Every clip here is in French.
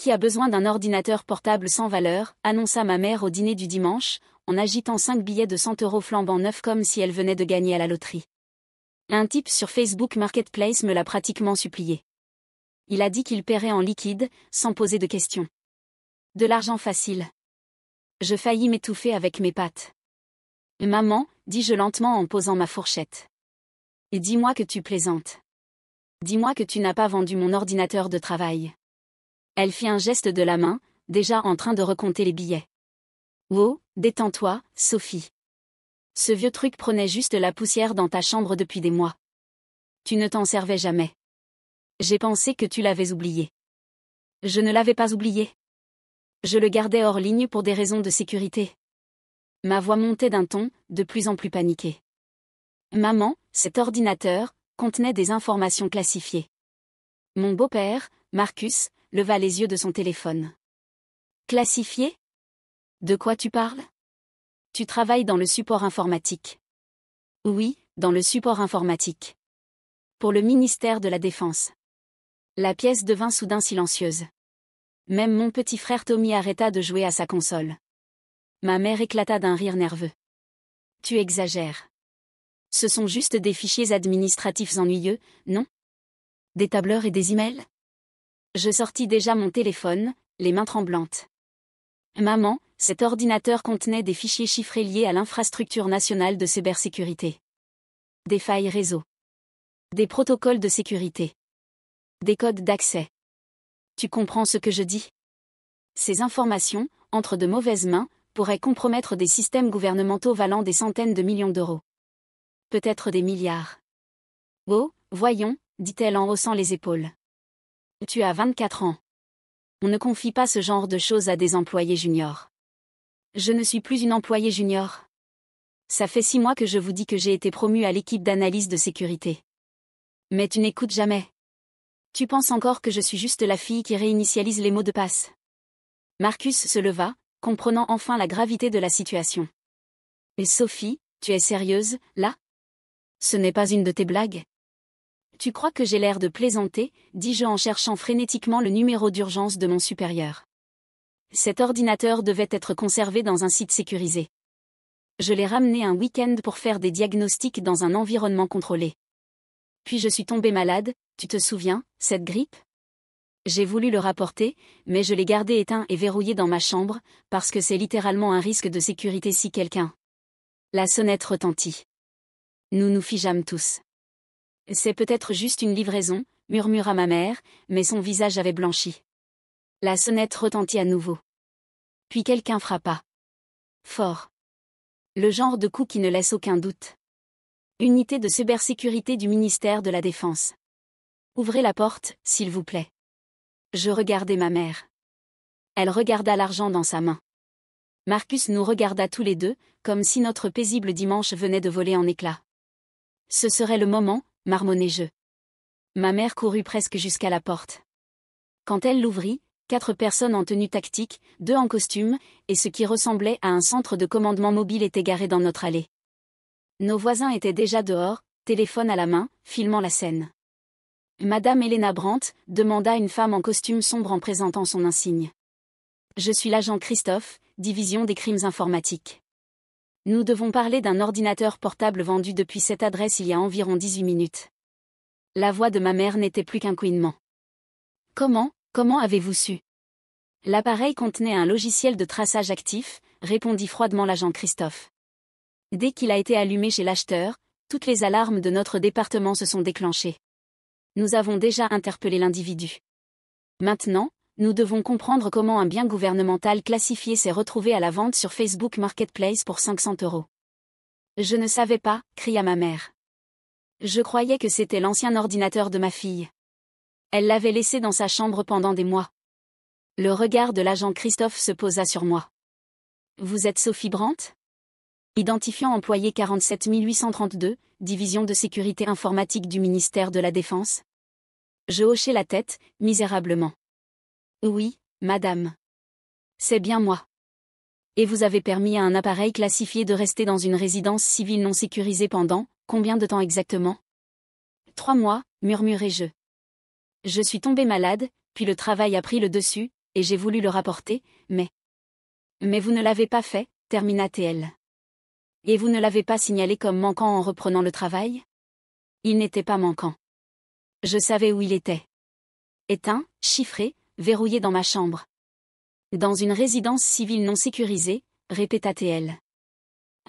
Qui a besoin d'un ordinateur portable sans valeur, annonça ma mère au dîner du dimanche, en agitant 5 billets de 100 € flambant neufs comme si elle venait de gagner à la loterie. Un type sur Facebook Marketplace me l'a pratiquement supplié. Il a dit qu'il paierait en liquide, sans poser de questions. De l'argent facile. Je faillis m'étouffer avec mes pattes. Maman, dis-je lentement en posant ma fourchette. Et dis-moi que tu plaisantes. Dis-moi que tu n'as pas vendu mon ordinateur de travail. Elle fit un geste de la main, déjà en train de recompter les billets. Oh, détends-toi, Sophie. Ce vieux truc prenait juste la poussière dans ta chambre depuis des mois. Tu ne t'en servais jamais. J'ai pensé que tu l'avais oublié. Je ne l'avais pas oublié. Je le gardais hors ligne pour des raisons de sécurité. Ma voix montait d'un ton, de plus en plus paniqué. Maman, cet ordinateur, contenait des informations classifiées. Mon beau-père, Marcus, leva les yeux de son téléphone. Classifiées ? De quoi tu parles ? Tu travailles dans le support informatique. Oui, dans le support informatique. Pour le ministère de la Défense. La pièce devint soudain silencieuse. Même mon petit frère Tommy arrêta de jouer à sa console. Ma mère éclata d'un rire nerveux. Tu exagères. Ce sont juste des fichiers administratifs ennuyeux, non ? Des tableurs et des emails ? Je sortis déjà mon téléphone, les mains tremblantes. Maman, cet ordinateur contenait des fichiers chiffrés liés à l'infrastructure nationale de cybersécurité. Des failles réseau. Des protocoles de sécurité. Des codes d'accès. Tu comprends ce que je dis ? Ces informations, entre de mauvaises mains, pourraient compromettre des systèmes gouvernementaux valant des centaines de millions d'euros. Peut-être des milliards. Oh, voyons, dit-elle en haussant les épaules. Tu as 24 ans. On ne confie pas ce genre de choses à des employés juniors. Je ne suis plus une employée junior. Ça fait 6 mois que je vous dis que j'ai été promue à l'équipe d'analyse de sécurité. Mais tu n'écoutes jamais. Tu penses encore que je suis juste la fille qui réinitialise les mots de passe. Marcus se leva, comprenant enfin la gravité de la situation. Et Sophie, tu es sérieuse, là ? Ce n'est pas une de tes blagues ? Tu crois que j'ai l'air de plaisanter, dis-je en cherchant frénétiquement le numéro d'urgence de mon supérieur. Cet ordinateur devait être conservé dans un site sécurisé. Je l'ai ramené un week-end pour faire des diagnostics dans un environnement contrôlé. Puis je suis tombée malade, tu te souviens, cette grippe ? J'ai voulu le rapporter, mais je l'ai gardé éteint et verrouillé dans ma chambre, parce que c'est littéralement un risque de sécurité si quelqu'un... La sonnette retentit. Nous nous figeâmes tous. C'est peut-être juste une livraison, murmura ma mère, mais son visage avait blanchi. La sonnette retentit à nouveau. Puis quelqu'un frappa. Fort. Le genre de coup qui ne laisse aucun doute. Unité de cybersécurité du ministère de la Défense. Ouvrez la porte, s'il vous plaît. Je regardai ma mère. Elle regarda l'argent dans sa main. Marcus nous regarda tous les deux, comme si notre paisible dimanche venait de voler en éclats. Ce serait le moment, marmonnai-je. Ma mère courut presque jusqu'à la porte. Quand elle l'ouvrit, 4 personnes en tenue tactique, 2 en costume, et ce qui ressemblait à un centre de commandement mobile était garé dans notre allée. Nos voisins étaient déjà dehors, téléphone à la main, filmant la scène. Madame Helena Brandt, demanda une femme en costume sombre en présentant son insigne. Je suis l'agent Christophe, division des crimes informatiques. Nous devons parler d'un ordinateur portable vendu depuis cette adresse il y a environ 18 minutes. La voix de ma mère n'était plus qu'un couinement. Comment avez-vous su ? L'appareil contenait un logiciel de traçage actif, répondit froidement l'agent Christophe. Dès qu'il a été allumé chez l'acheteur, toutes les alarmes de notre département se sont déclenchées. Nous avons déjà interpellé l'individu. Maintenant, nous devons comprendre comment un bien gouvernemental classifié s'est retrouvé à la vente sur Facebook Marketplace pour 500 €. Je ne savais pas, cria ma mère. Je croyais que c'était l'ancien ordinateur de ma fille. Elle l'avait laissé dans sa chambre pendant des mois. Le regard de l'agent Christophe se posa sur moi. Vous êtes Sophie Brandt ? Identifiant employé 47 832, division de sécurité informatique du ministère de la Défense. Je hochai la tête, misérablement. Oui, madame. C'est bien moi. Et vous avez permis à un appareil classifié de rester dans une résidence civile non sécurisée pendant, combien de temps exactement ? 3 mois, murmurai-je. Je suis tombée malade, puis le travail a pris le dessus, et j'ai voulu le rapporter, mais... Mais vous ne l'avez pas fait, termina-t-elle. Et vous ne l'avez pas signalé comme manquant en reprenant le travail? Il n'était pas manquant. Je savais où il était. Éteint, chiffré, verrouillé dans ma chambre. Dans une résidence civile non sécurisée, répéta-t-elle.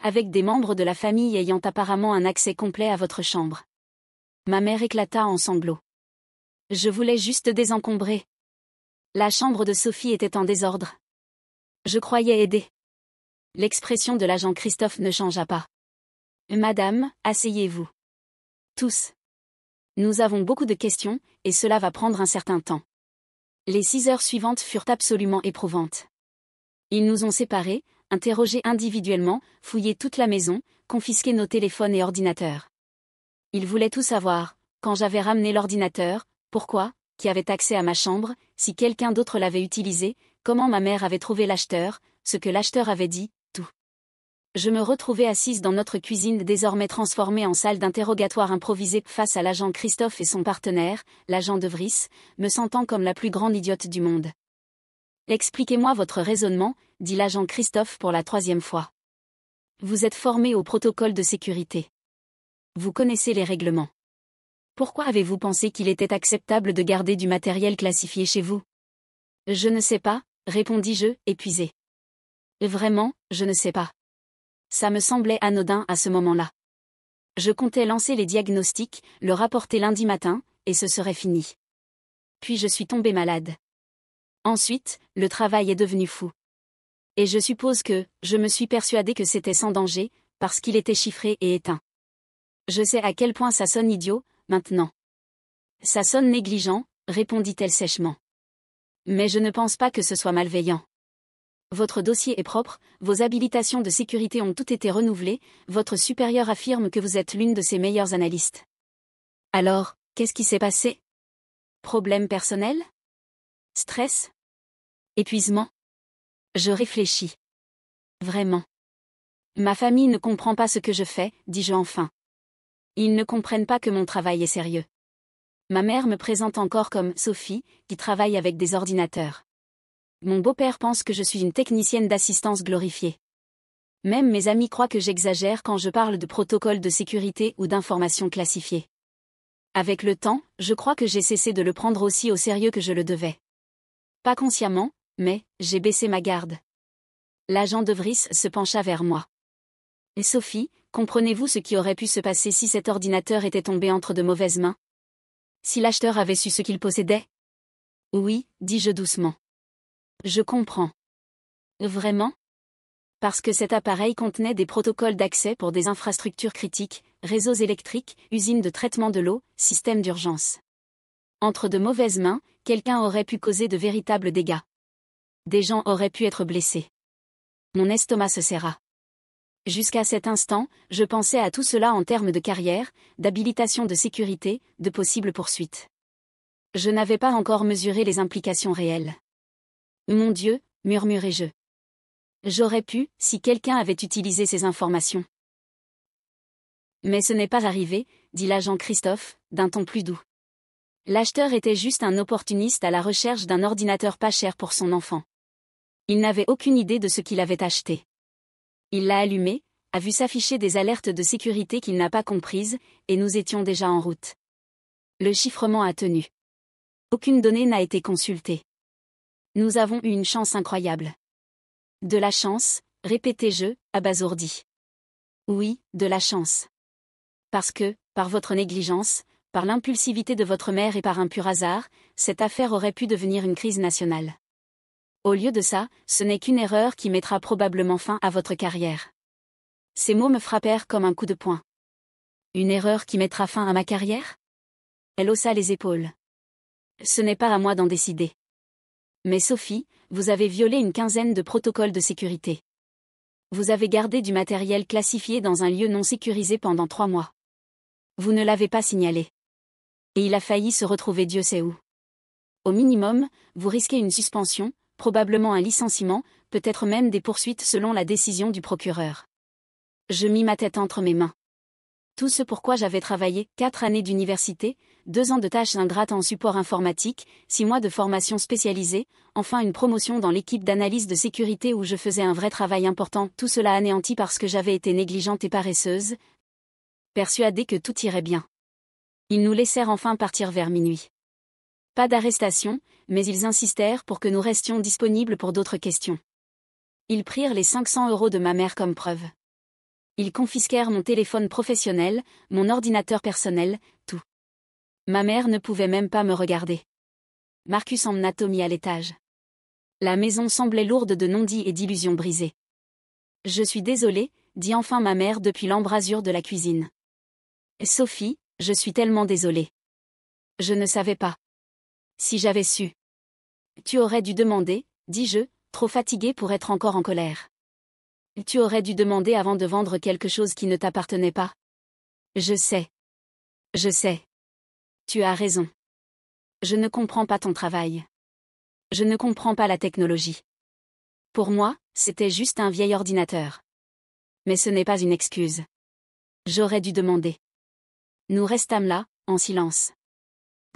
Avec des membres de la famille ayant apparemment un accès complet à votre chambre. Ma mère éclata en sanglots. Je voulais juste désencombrer. La chambre de Sophie était en désordre. Je croyais aider. L'expression de l'agent Christophe ne changea pas. Madame, asseyez-vous. Tous. Nous avons beaucoup de questions, et cela va prendre un certain temps. Les 6 heures suivantes furent absolument éprouvantes. Ils nous ont séparés, interrogés individuellement, fouillé toute la maison, confisqué nos téléphones et ordinateurs. Ils voulaient tout savoir, quand j'avais ramené l'ordinateur, pourquoi, qui avait accès à ma chambre, si quelqu'un d'autre l'avait utilisé, comment ma mère avait trouvé l'acheteur, ce que l'acheteur avait dit, tout. Je me retrouvais assise dans notre cuisine désormais transformée en salle d'interrogatoire improvisée face à l'agent Christophe et son partenaire, l'agent de Vries, me sentant comme la plus grande idiote du monde. Expliquez-moi votre raisonnement, dit l'agent Christophe pour la 3e fois. Vous êtes formé au protocole de sécurité. Vous connaissez les règlements. Pourquoi avez-vous pensé qu'il était acceptable de garder du matériel classifié chez vous? Je ne sais pas, répondis-je, épuisé. Vraiment, je ne sais pas. Ça me semblait anodin à ce moment-là. Je comptais lancer les diagnostics, le rapporter lundi matin, et ce serait fini. Puis je suis tombée malade. Ensuite, le travail est devenu fou. Et je suppose que, je me suis persuadée que c'était sans danger, parce qu'il était chiffré et éteint. Je sais à quel point ça sonne idiot, maintenant. Ça sonne négligent, répondit-elle sèchement. Mais je ne pense pas que ce soit malveillant. Votre dossier est propre, vos habilitations de sécurité ont toutes été renouvelées, votre supérieur affirme que vous êtes l'une de ses meilleures analystes. Alors, qu'est-ce qui s'est passé? Problème personnel? Stress? Épuisement? Je réfléchis. Vraiment. Ma famille ne comprend pas ce que je fais, dis-je enfin. Ils ne comprennent pas que mon travail est sérieux. Ma mère me présente encore comme Sophie, qui travaille avec des ordinateurs. Mon beau-père pense que je suis une technicienne d'assistance glorifiée. Même mes amis croient que j'exagère quand je parle de protocole de sécurité ou d'informations classifiées. Avec le temps, je crois que j'ai cessé de le prendre aussi au sérieux que je le devais. Pas consciemment, mais j'ai baissé ma garde. L'agent de Vries se pencha vers moi. Et Sophie, comprenez-vous ce qui aurait pu se passer si cet ordinateur était tombé entre de mauvaises mains? Si l'acheteur avait su ce qu'il possédait? Oui, dis-je doucement. Je comprends. Vraiment? Parce que cet appareil contenait des protocoles d'accès pour des infrastructures critiques, réseaux électriques, usines de traitement de l'eau, systèmes d'urgence. Entre de mauvaises mains, quelqu'un aurait pu causer de véritables dégâts. Des gens auraient pu être blessés. Mon estomac se serra. Jusqu'à cet instant, je pensais à tout cela en termes de carrière, d'habilitation de sécurité, de possibles poursuites. Je n'avais pas encore mesuré les implications réelles. Mon Dieu, murmurai-je. J'aurais pu, si quelqu'un avait utilisé ces informations. Mais ce n'est pas arrivé, dit l'agent Christophe, d'un ton plus doux. L'acheteur était juste un opportuniste à la recherche d'un ordinateur pas cher pour son enfant. Il n'avait aucune idée de ce qu'il avait acheté. Il l'a allumé, a vu s'afficher des alertes de sécurité qu'il n'a pas comprises, et nous étions déjà en route. Le chiffrement a tenu. Aucune donnée n'a été consultée. Nous avons eu une chance incroyable. De la chance, répétai-je, abasourdi. Oui, de la chance. Parce que, par votre négligence, par l'impulsivité de votre mère et par un pur hasard, cette affaire aurait pu devenir une crise nationale. Au lieu de ça, ce n'est qu'une erreur qui mettra probablement fin à votre carrière. Ces mots me frappèrent comme un coup de poing. Une erreur qui mettra fin à ma carrière? Elle haussa les épaules. Ce n'est pas à moi d'en décider. Mais Sophie, vous avez violé une 15aine de protocoles de sécurité. Vous avez gardé du matériel classifié dans un lieu non sécurisé pendant 3 mois. Vous ne l'avez pas signalé. Et il a failli se retrouver Dieu sait où. Au minimum, vous risquez une suspension, probablement un licenciement, peut-être même des poursuites selon la décision du procureur. Je mis ma tête entre mes mains. Tout ce pourquoi j'avais travaillé 4 années d'université, 2 ans de tâches ingrates en support informatique, 6 mois de formation spécialisée, enfin une promotion dans l'équipe d'analyse de sécurité où je faisais un vrai travail important, tout cela anéanti parce que j'avais été négligente et paresseuse, persuadée que tout irait bien. Ils nous laissèrent enfin partir vers minuit. Pas d'arrestation, mais ils insistèrent pour que nous restions disponibles pour d'autres questions. Ils prirent les 500 € de ma mère comme preuve. Ils confisquèrent mon téléphone professionnel, mon ordinateur personnel, tout. Ma mère ne pouvait même pas me regarder. Marcus emmena Tommy à l'étage. La maison semblait lourde de non-dits et d'illusions brisées. Je suis désolée, dit enfin ma mère depuis l'embrasure de la cuisine. Sophie, je suis tellement désolée. Je ne savais pas. Si j'avais su. Tu aurais dû demander, dis-je, trop fatiguée pour être encore en colère. Tu aurais dû demander avant de vendre quelque chose qui ne t'appartenait pas. Je sais. Je sais. Tu as raison. Je ne comprends pas ton travail. Je ne comprends pas la technologie. Pour moi, c'était juste un vieil ordinateur. Mais ce n'est pas une excuse. J'aurais dû demander. Nous restâmes là, en silence.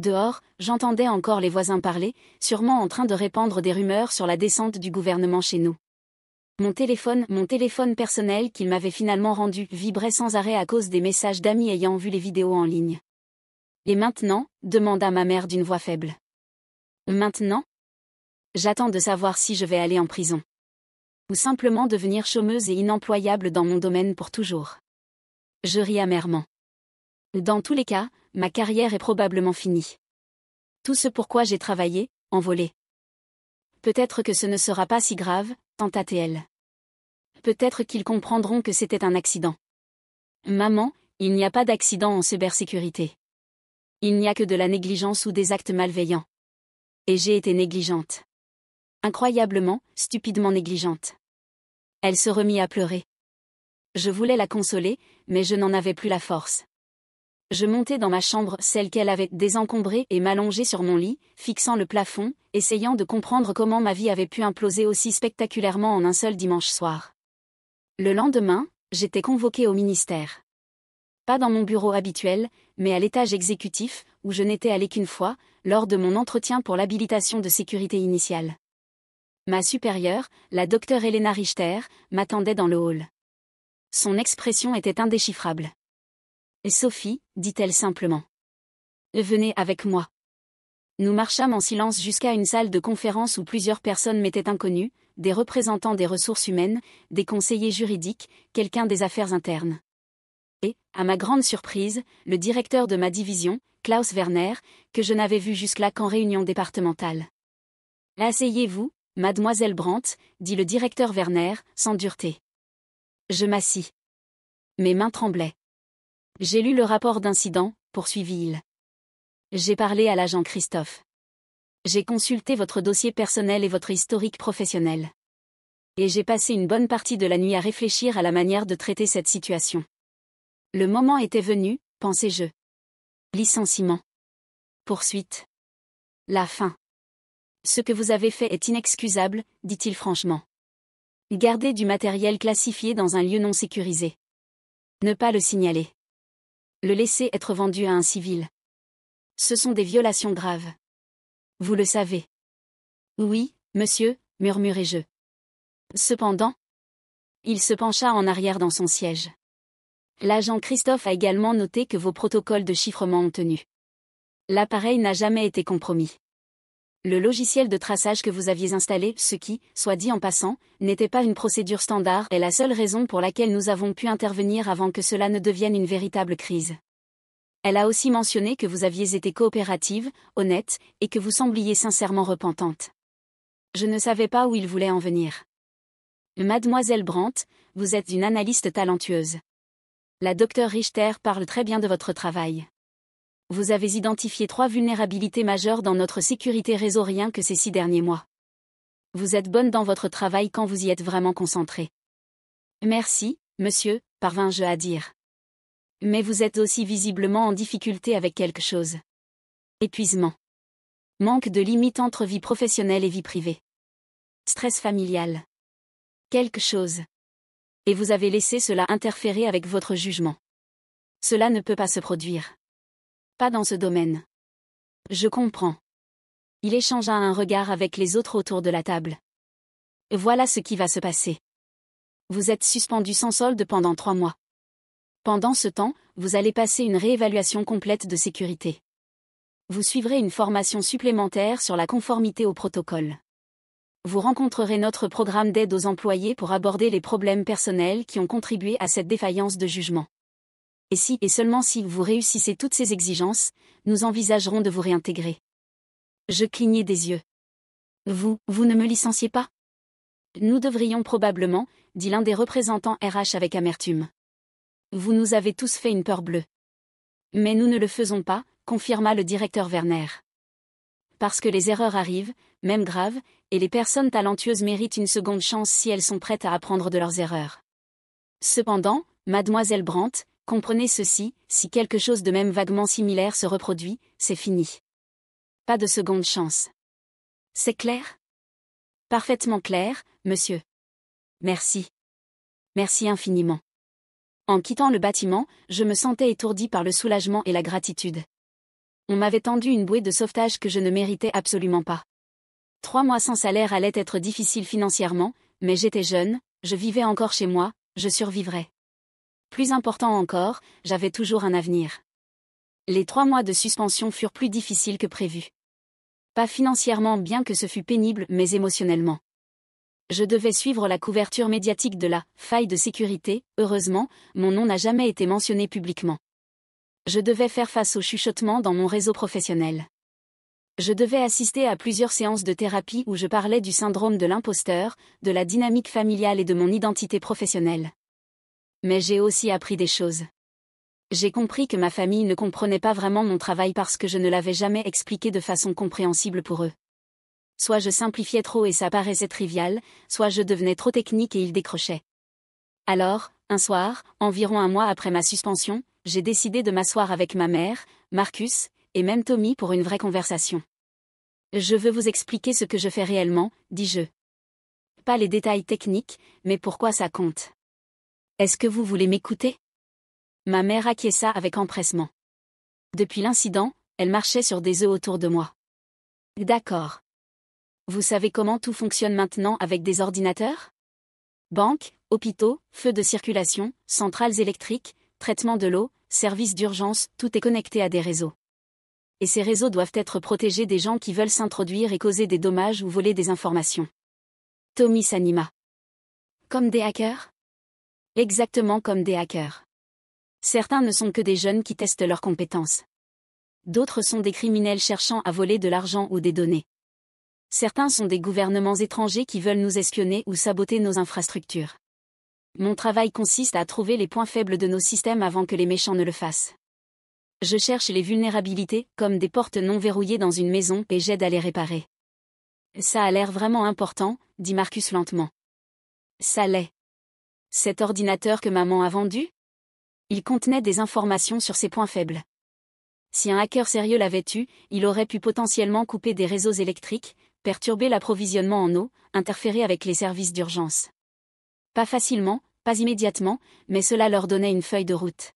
Dehors, j'entendais encore les voisins parler, sûrement en train de répandre des rumeurs sur la descente du gouvernement chez nous. Mon téléphone personnel qu'il m'avait finalement rendu vibrait sans arrêt à cause des messages d'amis ayant vu les vidéos en ligne. Et maintenant, demanda ma mère d'une voix faible. Maintenant? J'attends de savoir si je vais aller en prison. Ou simplement devenir chômeuse et inemployable dans mon domaine pour toujours. Je ris amèrement. Dans tous les cas, ma carrière est probablement finie. Tout ce pourquoi j'ai travaillé, envolé. Peut-être que ce ne sera pas si grave, tenta-t-elle. Peut-être qu'ils comprendront que c'était un accident. Maman, il n'y a pas d'accident en cybersécurité. Il n'y a que de la négligence ou des actes malveillants. Et j'ai été négligente. Incroyablement, stupidement négligente. Elle se remit à pleurer. Je voulais la consoler, mais je n'en avais plus la force. Je montai dans ma chambre, celle qu'elle avait désencombrée, et m'allongeai sur mon lit, fixant le plafond, essayant de comprendre comment ma vie avait pu imploser aussi spectaculairement en un seul dimanche soir. Le lendemain, j'étais convoquée au ministère. Pas dans mon bureau habituel, mais à l'étage exécutif, où je n'étais allée qu'une fois, lors de mon entretien pour l'habilitation de sécurité initiale. Ma supérieure, la docteure Elena Richter, m'attendait dans le hall. Son expression était indéchiffrable. « Sophie, dit-elle simplement. Venez avec moi. » Nous marchâmes en silence jusqu'à une salle de conférence où plusieurs personnes m'étaient inconnues, des représentants des ressources humaines, des conseillers juridiques, quelqu'un des affaires internes. Et, à ma grande surprise, le directeur de ma division, Klaus Werner, que je n'avais vu jusque-là qu'en réunion départementale. « Asseyez-vous, mademoiselle Brandt, dit le directeur Werner, sans dureté. Je m'assis. Mes mains tremblaient. J'ai lu le rapport d'incident, poursuivit-il. J'ai parlé à l'agent Christophe. J'ai consulté votre dossier personnel et votre historique professionnel. Et j'ai passé une bonne partie de la nuit à réfléchir à la manière de traiter cette situation. Le moment était venu, pensai-je. Licenciement. Poursuite. La fin. Ce que vous avez fait est inexcusable, dit-il franchement. Garder du matériel classifié dans un lieu non sécurisé. Ne pas le signaler. Le laisser être vendu à un civil. Ce sont des violations graves. Vous le savez. Oui, monsieur, murmurai-je. Cependant, il se pencha en arrière dans son siège. L'agent Christophe a également noté que vos protocoles de chiffrement ont tenu. L'appareil n'a jamais été compromis. Le logiciel de traçage que vous aviez installé, ce qui, soit dit en passant, n'était pas une procédure standard, est la seule raison pour laquelle nous avons pu intervenir avant que cela ne devienne une véritable crise. Elle a aussi mentionné que vous aviez été coopérative, honnête, et que vous sembliez sincèrement repentante. Je ne savais pas où il voulait en venir. Mademoiselle Brandt, vous êtes une analyste talentueuse. La docteure Richter parle très bien de votre travail. Vous avez identifié 3 vulnérabilités majeures dans notre sécurité réseau rien que ces 6 derniers mois. Vous êtes bonne dans votre travail quand vous y êtes vraiment concentré. Merci, monsieur, parvins-je à dire. Mais vous êtes aussi visiblement en difficulté avec quelque chose. Épuisement. Manque de limite entre vie professionnelle et vie privée. Stress familial. Quelque chose. Et vous avez laissé cela interférer avec votre jugement. Cela ne peut pas se produire. Pas dans ce domaine. Je comprends. Il échangea un regard avec les autres autour de la table. Voilà ce qui va se passer. Vous êtes suspendu sans solde pendant 3 mois. Pendant ce temps, vous allez passer une réévaluation complète de sécurité. Vous suivrez une formation supplémentaire sur la conformité au protocole. Vous rencontrerez notre programme d'aide aux employés pour aborder les problèmes personnels qui ont contribué à cette défaillance de jugement. Et si et seulement si vous réussissez toutes ces exigences, nous envisagerons de vous réintégrer. Je clignai des yeux. Vous ne me licenciez pas? Nous devrions probablement, dit l'un des représentants RH avec amertume. Vous nous avez tous fait une peur bleue. Mais nous ne le faisons pas, confirma le directeur Werner. Parce que les erreurs arrivent, même graves, et les personnes talentueuses méritent une seconde chance si elles sont prêtes à apprendre de leurs erreurs. Cependant, mademoiselle Brandt, comprenez ceci, si quelque chose de même vaguement similaire se reproduit, c'est fini. Pas de seconde chance. C'est clair? Parfaitement clair, monsieur. Merci. Merci infiniment. En quittant le bâtiment, je me sentais étourdi par le soulagement et la gratitude. On m'avait tendu une bouée de sauvetage que je ne méritais absolument pas. 3 mois sans salaire allaient être difficiles financièrement, mais j'étais jeune, je vivais encore chez moi, je survivrais. Plus important encore, j'avais toujours un avenir. Les 3 mois de suspension furent plus difficiles que prévu. Pas financièrement bien que ce fût pénible mais émotionnellement. Je devais suivre la couverture médiatique de la faille de sécurité, heureusement, mon nom n'a jamais été mentionné publiquement. Je devais faire face au chuchotement dans mon réseau professionnel. Je devais assister à plusieurs séances de thérapie où je parlais du syndrome de l'imposteur, de la dynamique familiale et de mon identité professionnelle. Mais j'ai aussi appris des choses. J'ai compris que ma famille ne comprenait pas vraiment mon travail parce que je ne l'avais jamais expliqué de façon compréhensible pour eux. Soit je simplifiais trop et ça paraissait trivial, soit je devenais trop technique et ils décrochaient. Alors, un soir, environ 1 mois après ma suspension, j'ai décidé de m'asseoir avec ma mère, Marcus, et même Tommy pour une vraie conversation. Je veux vous expliquer ce que je fais réellement, dis-je. Pas les détails techniques, mais pourquoi ça compte. Est-ce que vous voulez m'écouter? Ma mère acquiesça avec empressement. Depuis l'incident, elle marchait sur des œufs autour de moi. D'accord. Vous savez comment tout fonctionne maintenant avec des ordinateurs? Banques, hôpitaux, feux de circulation, centrales électriques, traitement de l'eau, services d'urgence, tout est connecté à des réseaux. Et ces réseaux doivent être protégés des gens qui veulent s'introduire et causer des dommages ou voler des informations. Tommy s'anima. Comme des hackers? Exactement comme des hackers. Certains ne sont que des jeunes qui testent leurs compétences. D'autres sont des criminels cherchant à voler de l'argent ou des données. Certains sont des gouvernements étrangers qui veulent nous espionner ou saboter nos infrastructures. Mon travail consiste à trouver les points faibles de nos systèmes avant que les méchants ne le fassent. Je cherche les vulnérabilités, comme des portes non verrouillées dans une maison, et j'aide à les réparer. Ça a l'air vraiment important, dit Marcus lentement. Ça l'est. Cet ordinateur que maman a vendu? Il contenait des informations sur ses points faibles. Si un hacker sérieux l'avait eu, il aurait pu potentiellement couper des réseaux électriques, perturber l'approvisionnement en eau, interférer avec les services d'urgence. Pas facilement, pas immédiatement, mais cela leur donnait une feuille de route.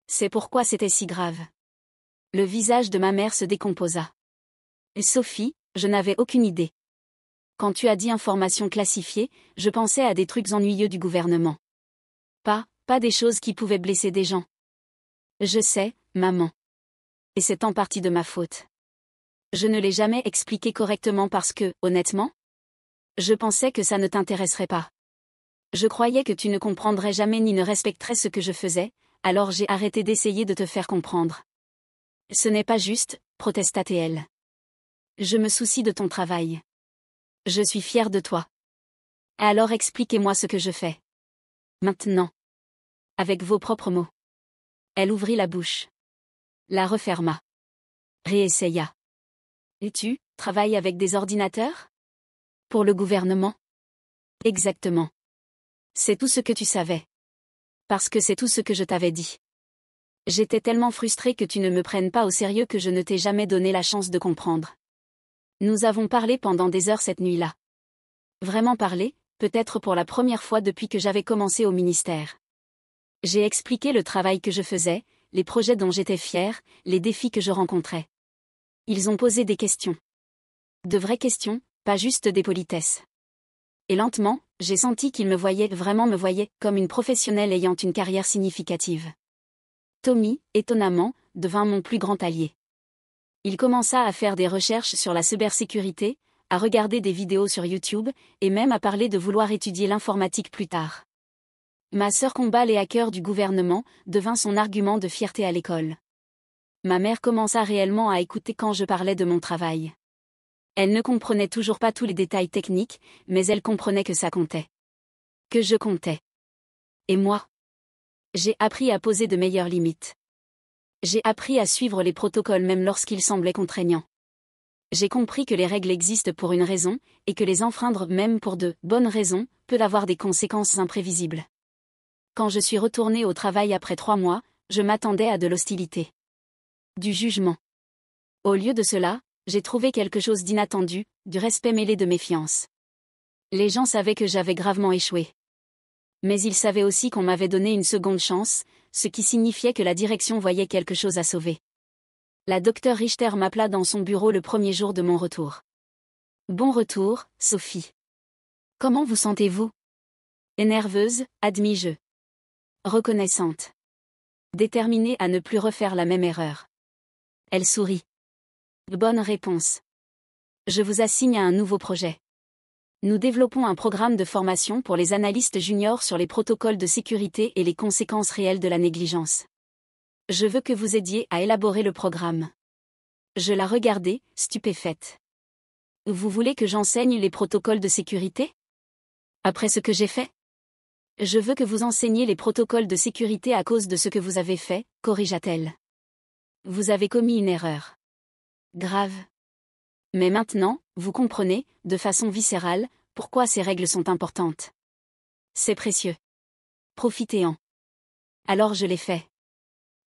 C'est pourquoi c'était si grave. Le visage de ma mère se décomposa. Sophie, je n'avais aucune idée. Quand tu as dit informations classifiées, je pensais à des trucs ennuyeux du gouvernement. Pas des choses qui pouvaient blesser des gens. Je sais, maman. Et c'est en partie de ma faute. Je ne l'ai jamais expliqué correctement parce que, honnêtement, je pensais que ça ne t'intéresserait pas. Je croyais que tu ne comprendrais jamais ni ne respecterais ce que je faisais, alors j'ai arrêté d'essayer de te faire comprendre. Ce n'est pas juste, protesta-t-elle. Je me soucie de ton travail. Je suis fière de toi. Alors expliquez-moi ce que je fais. Maintenant. Avec vos propres mots. Elle ouvrit la bouche. La referma. Réessaya. Et tu travailles avec des ordinateurs? Pour le gouvernement? Exactement. C'est tout ce que tu savais. Parce que c'est tout ce que je t'avais dit. J'étais tellement frustrée que tu ne me prennes pas au sérieux que je ne t'ai jamais donné la chance de comprendre. Nous avons parlé pendant des heures cette nuit-là. Vraiment parlé, peut-être pour la première fois depuis que j'avais commencé au ministère. J'ai expliqué le travail que je faisais, les projets dont j'étais fière, les défis que je rencontrais. Ils ont posé des questions. De vraies questions, pas juste des politesses. Et lentement, j'ai senti qu'ils vraiment me voyaient, comme une professionnelle ayant une carrière significative. Tommy, étonnamment, devint mon plus grand allié. Il commença à faire des recherches sur la cybersécurité, à regarder des vidéos sur YouTube, et même à parler de vouloir étudier l'informatique plus tard. Ma sœur combat les hackers du gouvernement, devint son argument de fierté à l'école. Ma mère commença réellement à écouter quand je parlais de mon travail. Elle ne comprenait toujours pas tous les détails techniques, mais elle comprenait que ça comptait. Que je comptais. Et moi? J'ai appris à poser de meilleures limites. J'ai appris à suivre les protocoles même lorsqu'ils semblaient contraignants. J'ai compris que les règles existent pour une raison, et que les enfreindre même pour de bonnes raisons, peut avoir des conséquences imprévisibles. Quand je suis retournée au travail après 3 mois, je m'attendais à de l'hostilité. Du jugement. Au lieu de cela, j'ai trouvé quelque chose d'inattendu, du respect mêlé de méfiance. Les gens savaient que j'avais gravement échoué. Mais ils savaient aussi qu'on m'avait donné une seconde chance, ce qui signifiait que la direction voyait quelque chose à sauver. La docteure Richter m'appela dans son bureau le premier jour de mon retour. Bon retour, Sophie. Comment vous sentez-vous? Nerveuse, admis-je. Reconnaissante. Déterminée à ne plus refaire la même erreur. Elle sourit. Bonne réponse. Je vous assigne à un nouveau projet. Nous développons un programme de formation pour les analystes juniors sur les protocoles de sécurité et les conséquences réelles de la négligence. Je veux que vous aidiez à élaborer le programme. Je la regardai, stupéfaite. Vous voulez que j'enseigne les protocoles de sécurité? Après ce que j'ai fait? Je veux que vous enseigniez les protocoles de sécurité à cause de ce que vous avez fait, corrigea-t-elle. Vous avez commis une erreur. Grave. Mais maintenant, vous comprenez, de façon viscérale, pourquoi ces règles sont importantes. C'est précieux. Profitez-en. Alors je l'ai fait.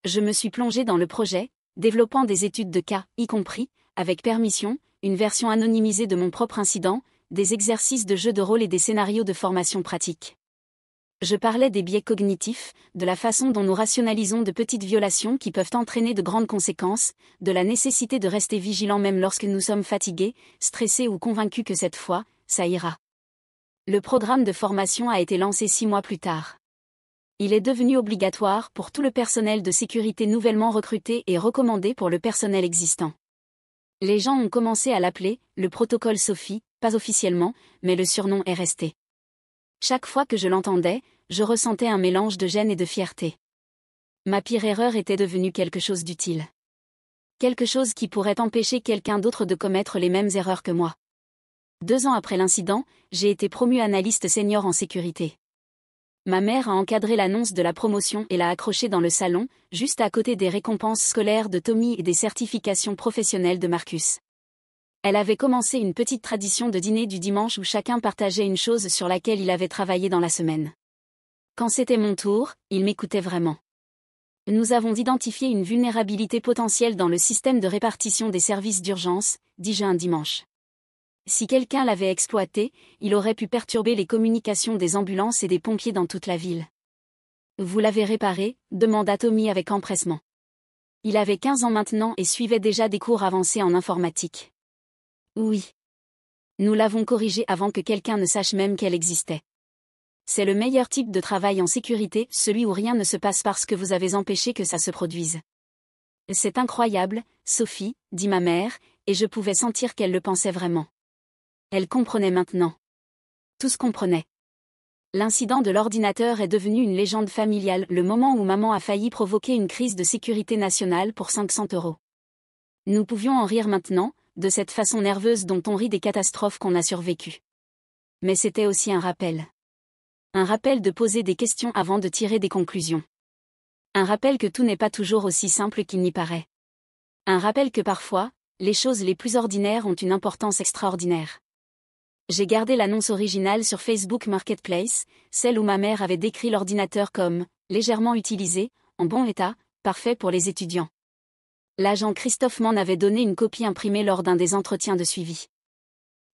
Je me suis plongée dans le projet, développant des études de cas, y compris, avec permission, une version anonymisée de mon propre incident, des exercices de jeu de rôle et des scénarios de formation pratique. Je parlais des biais cognitifs, de la façon dont nous rationalisons de petites violations qui peuvent entraîner de grandes conséquences, de la nécessité de rester vigilant même lorsque nous sommes fatigués, stressés ou convaincus que cette fois, ça ira. Le programme de formation a été lancé 6 mois plus tard. Il est devenu obligatoire pour tout le personnel de sécurité nouvellement recruté et recommandé pour le personnel existant. Les gens ont commencé à l'appeler le protocole Sophie, pas officiellement, mais le surnom est resté. Chaque fois que je l'entendais, je ressentais un mélange de gêne et de fierté. Ma pire erreur était devenue quelque chose d'utile. Quelque chose qui pourrait empêcher quelqu'un d'autre de commettre les mêmes erreurs que moi. 2 ans après l'incident, j'ai été promue analyste senior en sécurité. Ma mère a encadré l'annonce de la promotion et l'a accrochée dans le salon, juste à côté des récompenses scolaires de Tommy et des certifications professionnelles de Marcus. Elle avait commencé une petite tradition de dîner du dimanche où chacun partageait une chose sur laquelle il avait travaillé dans la semaine. Quand c'était mon tour, il m'écoutait vraiment. Nous avons identifié une vulnérabilité potentielle dans le système de répartition des services d'urgence, dis-je un dimanche. Si quelqu'un l'avait exploité, il aurait pu perturber les communications des ambulances et des pompiers dans toute la ville. Vous l'avez réparé? Demanda Tommy avec empressement. Il avait 15 ans maintenant et suivait déjà des cours avancés en informatique. Oui. Nous l'avons corrigée avant que quelqu'un ne sache même qu'elle existait. C'est le meilleur type de travail en sécurité, celui où rien ne se passe parce que vous avez empêché que ça se produise. C'est incroyable, Sophie, dit ma mère, et je pouvais sentir qu'elle le pensait vraiment. Elle comprenait maintenant. Tous comprenaient. L'incident de l'ordinateur est devenu une légende familiale, le moment où maman a failli provoquer une crise de sécurité nationale pour 500 €. Nous pouvions en rire maintenant, de cette façon nerveuse dont on rit des catastrophes qu'on a survécues. Mais c'était aussi un rappel. Un rappel de poser des questions avant de tirer des conclusions. Un rappel que tout n'est pas toujours aussi simple qu'il n'y paraît. Un rappel que parfois, les choses les plus ordinaires ont une importance extraordinaire. J'ai gardé l'annonce originale sur Facebook Marketplace, celle où ma mère avait décrit l'ordinateur comme « légèrement utilisé, en bon état, parfait pour les étudiants ». L'agent Christophe m'en avait donné une copie imprimée lors d'un des entretiens de suivi.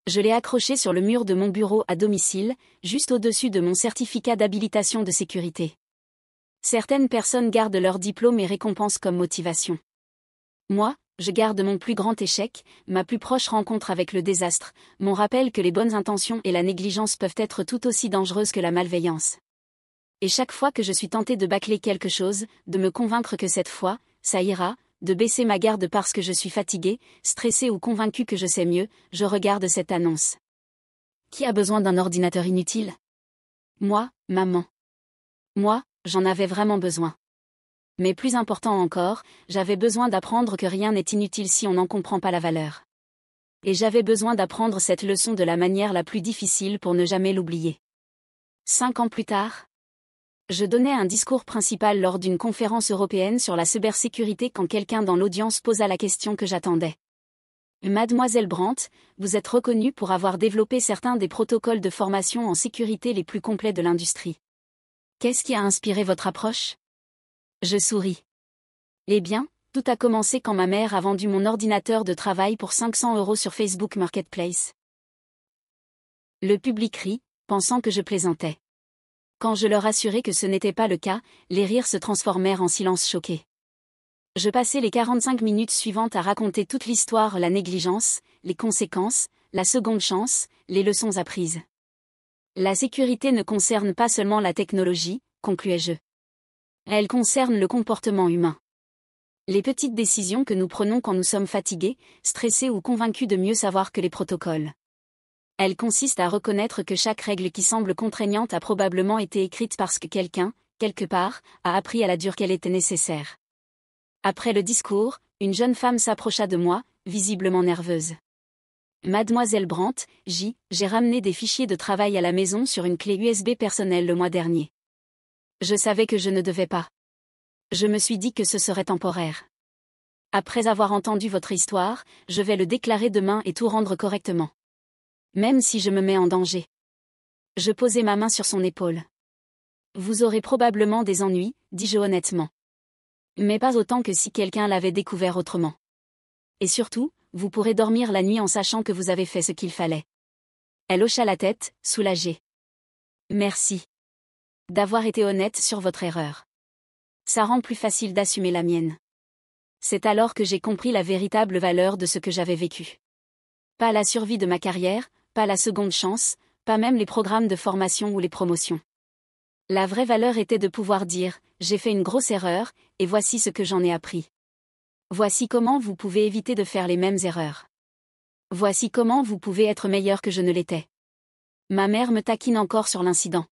Je l'ai accrochée sur le mur de mon bureau à domicile, juste au-dessus de mon certificat d'habilitation de sécurité. Certaines personnes gardent leur diplôme et récompense comme motivation. Moi, je garde mon plus grand échec, ma plus proche rencontre avec le désastre, mon rappel que les bonnes intentions et la négligence peuvent être tout aussi dangereuses que la malveillance. Et chaque fois que je suis tentée de bâcler quelque chose, de me convaincre que cette fois, ça ira, de baisser ma garde parce que je suis fatiguée, stressée ou convaincue que je sais mieux, je regarde cette annonce. Qui a besoin d'un ordinateur inutile? Moi, maman. Moi, j'en avais vraiment besoin. Mais plus important encore, j'avais besoin d'apprendre que rien n'est inutile si on n'en comprend pas la valeur. Et j'avais besoin d'apprendre cette leçon de la manière la plus difficile pour ne jamais l'oublier. 5 ans plus tard, je donnais un discours principal lors d'une conférence européenne sur la cybersécurité quand quelqu'un dans l'audience posa la question que j'attendais. Mademoiselle Brandt, vous êtes reconnue pour avoir développé certains des protocoles de formation en sécurité les plus complets de l'industrie. Qu'est-ce qui a inspiré votre approche? Je souris. Eh bien, tout a commencé quand ma mère a vendu mon ordinateur de travail pour 500 € sur Facebook Marketplace. Le public rit, pensant que je plaisantais. Quand je leur assurai que ce n'était pas le cas, les rires se transformèrent en silence choqué. Je passai les 45 minutes suivantes à raconter toute l'histoire, la négligence, les conséquences, la seconde chance, les leçons apprises. La sécurité ne concerne pas seulement la technologie, concluai-je. Elle concerne le comportement humain. Les petites décisions que nous prenons quand nous sommes fatigués, stressés ou convaincus de mieux savoir que les protocoles. Elle consiste à reconnaître que chaque règle qui semble contraignante a probablement été écrite parce que quelqu'un, quelque part, a appris à la dure qu'elle était nécessaire. Après le discours, une jeune femme s'approcha de moi, visiblement nerveuse. Mademoiselle Brandt, j'ai ramené des fichiers de travail à la maison sur une clé USB personnelle le mois dernier. Je savais que je ne devais pas. Je me suis dit que ce serait temporaire. Après avoir entendu votre histoire, je vais le déclarer demain et tout rendre correctement. Même si je me mets en danger. Je posai ma main sur son épaule. Vous aurez probablement des ennuis, dis-je honnêtement. Mais pas autant que si quelqu'un l'avait découvert autrement. Et surtout, vous pourrez dormir la nuit en sachant que vous avez fait ce qu'il fallait. Elle hocha la tête, soulagée. Merci. D'avoir été honnête sur votre erreur. Ça rend plus facile d'assumer la mienne. C'est alors que j'ai compris la véritable valeur de ce que j'avais vécu. Pas la survie de ma carrière, pas la seconde chance, pas même les programmes de formation ou les promotions. La vraie valeur était de pouvoir dire, j'ai fait une grosse erreur, et voici ce que j'en ai appris. Voici comment vous pouvez éviter de faire les mêmes erreurs. Voici comment vous pouvez être meilleur que je ne l'étais. Ma mère me taquine encore sur l'incident.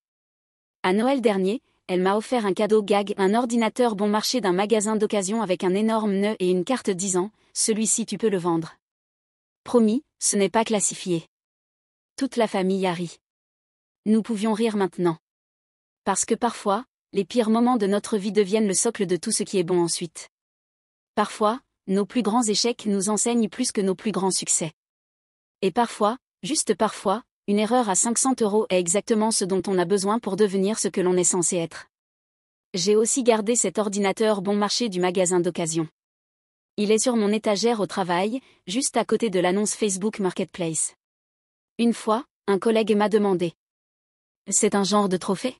À Noël dernier, elle m'a offert un cadeau gag, un ordinateur bon marché d'un magasin d'occasion avec un énorme nœud et une carte disant « Celui-ci tu peux le vendre ». Promis, ce n'est pas classifié. Toute la famille a ri. Nous pouvions rire maintenant. Parce que parfois, les pires moments de notre vie deviennent le socle de tout ce qui est bon ensuite. Parfois, nos plus grands échecs nous enseignent plus que nos plus grands succès. Et parfois, juste parfois, une erreur à 500 € est exactement ce dont on a besoin pour devenir ce que l'on est censé être. J'ai aussi gardé cet ordinateur bon marché du magasin d'occasion. Il est sur mon étagère au travail, juste à côté de l'annonce Facebook Marketplace. Une fois, un collègue m'a demandé. C'est un genre de trophée?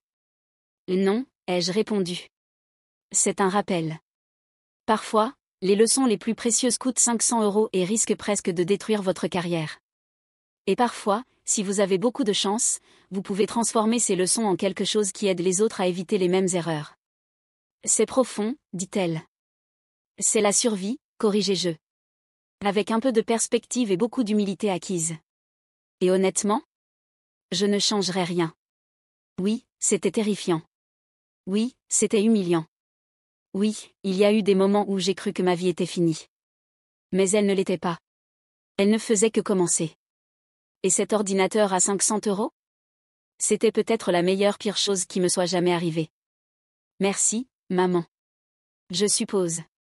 Non, ai-je répondu. C'est un rappel. Parfois, les leçons les plus précieuses coûtent 500 € et risquent presque de détruire votre carrière. Et parfois, si vous avez beaucoup de chance, vous pouvez transformer ces leçons en quelque chose qui aide les autres à éviter les mêmes erreurs. C'est profond, dit-elle. C'est la survie, corrigeai-je. Avec un peu de perspective et beaucoup d'humilité acquise. Et honnêtement, je ne changerai rien. Oui, c'était terrifiant. Oui, c'était humiliant. Oui, il y a eu des moments où j'ai cru que ma vie était finie. Mais elle ne l'était pas. Elle ne faisait que commencer. Et cet ordinateur à 500 €? C'était peut-être la pire chose qui me soit jamais arrivée. Merci, maman. Je suppose.